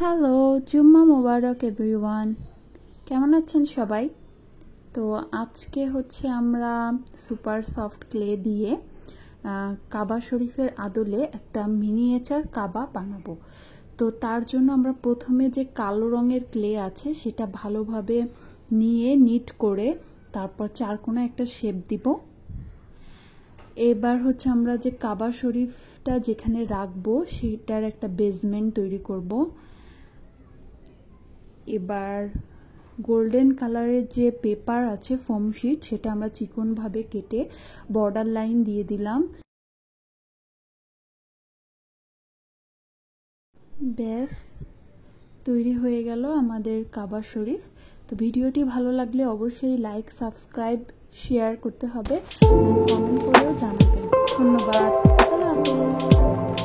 Hello, জুম্মা মোবারক everyone. কেমন আছেন সবাই? তো আজকে হচ্ছে আমরা সুপার সফট ক্লে দিয়ে কাবা শরীফের আদলে একটা মিনিয়েচার কাবা বানাবো। তো তার জন্য আমরা প্রথমে যে কালো রঙের ক্লে আছে সেটা ভালোভাবে নিয়ে নিট করে তারপর চারকোনা একটা শেপ দিব। এবার হচ্ছে আমরা যে কাবা শরীফটা যেখানে রাখবো সেটার একটা বেসমেন্ট তৈরি করব। এবার গোল্ডেন কালারের যে পেপার আছে ফোম শিট সেটা আমরা চিকনভাবে কেটে বর্ডার লাইন দিয়ে দিলাম। ব্যাস তৈরি হয়ে গেল আমাদের কাবা শরীফ। তো ভিডিওটি ভালো লাগলে অবশ্যই লাইক, সাবস্ক্রাইব, শেয়ার করতে হবে, কমেন্ট করেও জানাবেন। ধন্যবাদ। আল্লাহ হাফেজ।